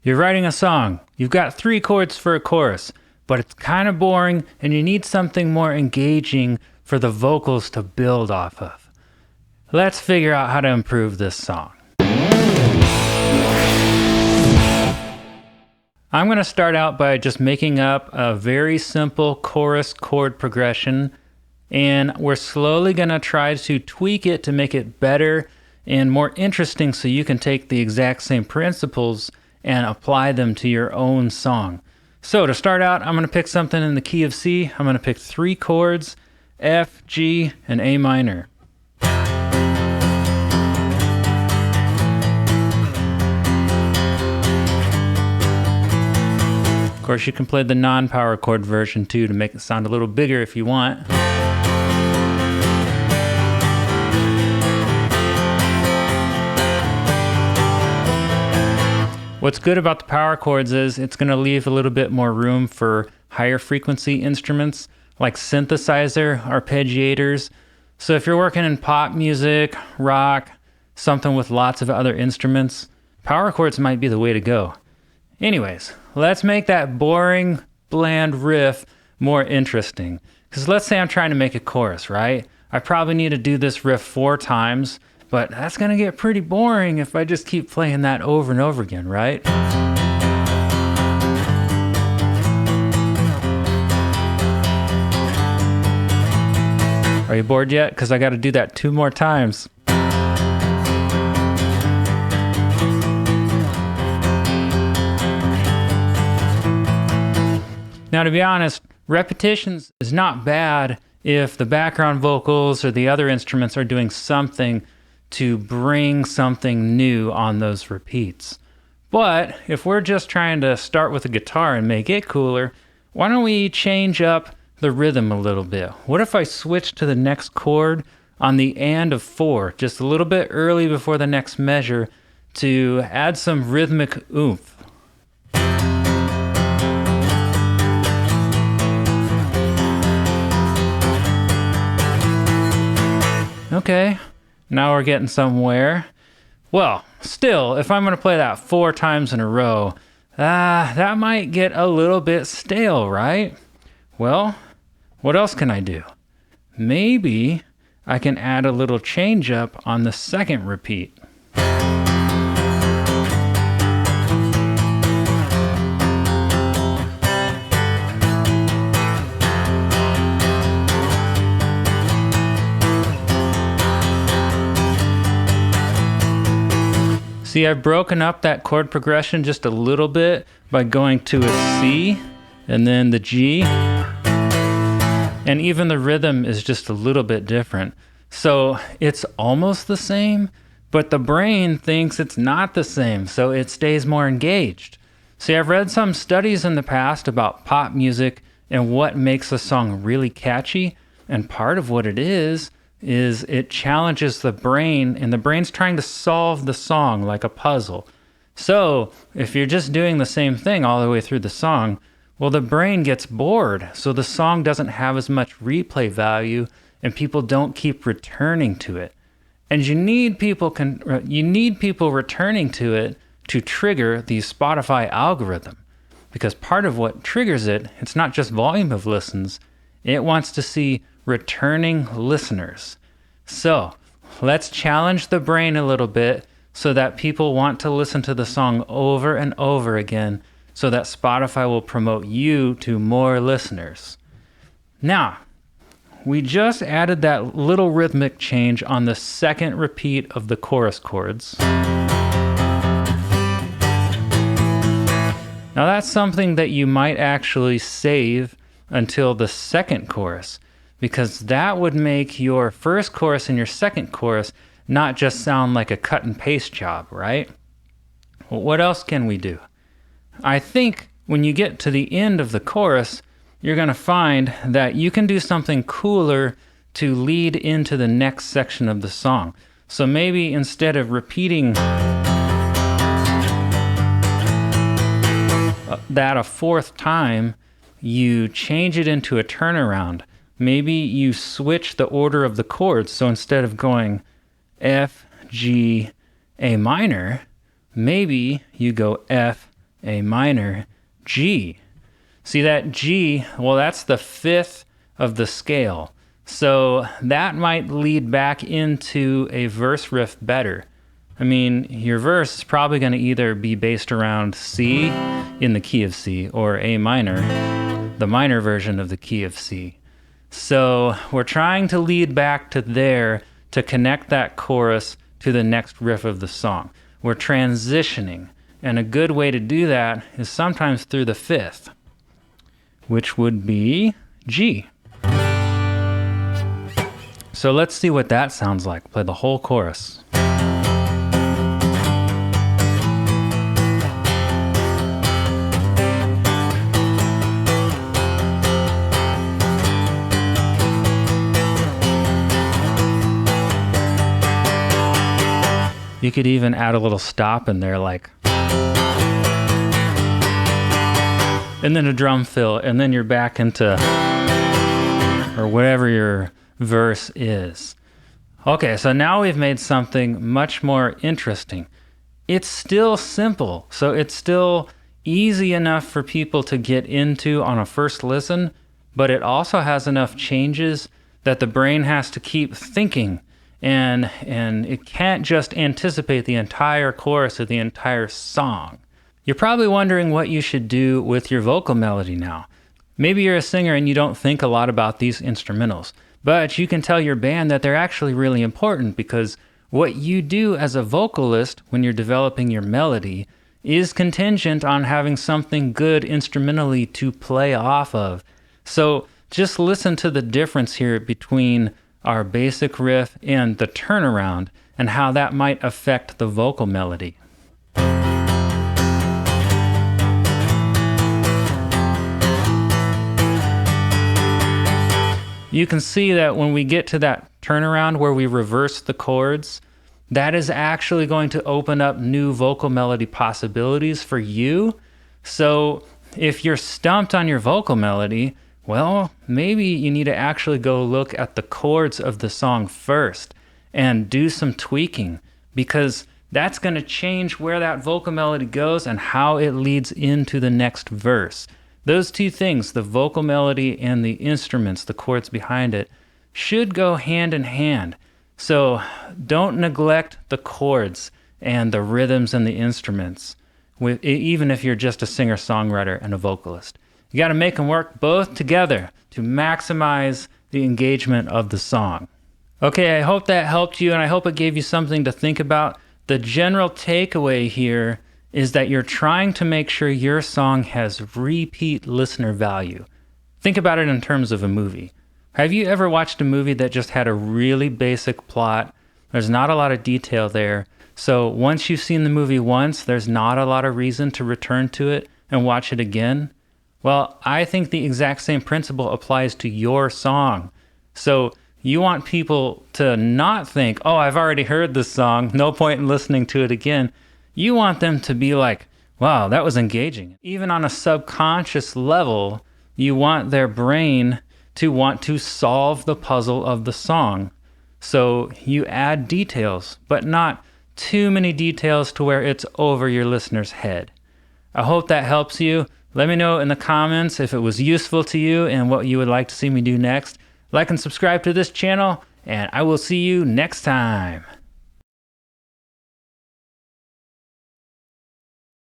You're writing a song. You've got 3 chords for a chorus, but it's kind of boring and you need something more engaging for the vocals to build off of. Let's figure out how to improve this song. I'm going to start out by just making up a very simple chorus chord progression, and we're slowly going to try to tweak it to make it better and more interesting so you can take the exact same principles and apply them to your own song. So to start out, I'm going to pick something in the key of C. I'm going to pick 3 chords, F, G, and A minor. Of course, you can play the non-power chord version too to make it sound a little bigger if you want. What's good about the power chords is it's going to leave a little bit more room for higher frequency instruments like synthesizer, arpeggiators. So if you're working in pop music, rock, something with lots of other instruments, power chords might be the way to go. Anyways, let's make that boring, bland riff more interesting. Because let's say I'm trying to make a chorus, right? I probably need to do this riff 4 times, but that's going to get pretty boring if I just keep playing that over and over again, right? Are you bored yet? Because I got to do that 2 more times. Now, to be honest, repetitions is not bad if the background vocals or the other instruments are doing something to bring something new on those repeats. But if we're just trying to start with a guitar and make it cooler, why don't we change up the rhythm a little bit? What if I switch to the next chord on the and of 4, just a little bit early before the next measure to add some rhythmic oomph? Okay, now we're getting somewhere. Well, still, if I'm going to play that 4 times in a row, that might get a little bit stale, right? Well, what else can I do? Maybe I can add a little change up on the second repeat. See, I've broken up that chord progression just a little bit by going to a C and then the G. And even the rhythm is just a little bit different. So it's almost the same, but the brain thinks it's not the same, so it stays more engaged. See, I've read some studies in the past about pop music and what makes a song really catchy, and part of what it is it challenges the brain, and the brain's trying to solve the song like a puzzle. So if you're just doing the same thing all the way through the song, well, the brain gets bored, so the song doesn't have as much replay value and people don't keep returning to it. And you need people returning to it to trigger the Spotify algorithm, because part of what triggers it's not just volume of listens, it wants to see returning listeners. So let's challenge the brain a little bit so that people want to listen to the song over and over again, so that Spotify will promote you to more listeners. Now, we just added that little rhythmic change on the second repeat of the chorus chords. Now that's something that you might actually save until the second chorus, because that would make your first chorus and your second chorus not just sound like a cut and paste job, right? Well, what else can we do? I think when you get to the end of the chorus, you're going to find that you can do something cooler to lead into the next section of the song. So maybe instead of repeating that a 4th time, you change it into a turnaround. Maybe you switch the order of the chords. So instead of going F, G, A minor, maybe you go F, A minor, G. See that G, well, that's the fifth of the scale. So that might lead back into a verse riff better. I mean, your verse is probably going to either be based around C in the key of C or A minor, the minor version of the key of C. So we're trying to lead back to there to connect that chorus to the next riff of the song. We're transitioning, and a good way to do that is sometimes through the fifth, which would be G. So let's see what that sounds like. Play the whole chorus. You could even add a little stop in there, like, and then a drum fill, and then you're back into, or whatever your verse is. Okay, so now we've made something much more interesting. It's still simple, so it's still easy enough for people to get into on a first listen, but it also has enough changes that the brain has to keep thinking, and it can't just anticipate the entire chorus of the entire song. You're probably wondering what you should do with your vocal melody now. Maybe you're a singer and you don't think a lot about these instrumentals, but you can tell your band that they're actually really important, because what you do as a vocalist when you're developing your melody is contingent on having something good instrumentally to play off of. So just listen to the difference here between our basic riff and the turnaround, and how that might affect the vocal melody. You can see that when we get to that turnaround where we reverse the chords, that is actually going to open up new vocal melody possibilities for you. So if you're stumped on your vocal melody, well, maybe you need to actually go look at the chords of the song first and do some tweaking, because that's going to change where that vocal melody goes and how it leads into the next verse. Those two things, the vocal melody and the instruments, the chords behind it, should go hand in hand. So don't neglect the chords and the rhythms and the instruments, even if you're just a singer-songwriter and a vocalist. You got to make them work both together to maximize the engagement of the song. Okay, I hope that helped you, and I hope it gave you something to think about. The general takeaway here is that you're trying to make sure your song has repeat listener value. Think about it in terms of a movie. Have you ever watched a movie that just had a really basic plot? There's not a lot of detail there. So once you've seen the movie once, there's not a lot of reason to return to it and watch it again. Well, I think the exact same principle applies to your song. So you want people to not think, oh, I've already heard this song, no point in listening to it again. You want them to be like, wow, that was engaging. Even on a subconscious level, you want their brain to want to solve the puzzle of the song. So you add details, but not too many details to where it's over your listener's head. I hope that helps you. Let me know in the comments if it was useful to you and what you would like to see me do next. Like and subscribe to this channel, and I will see you next time.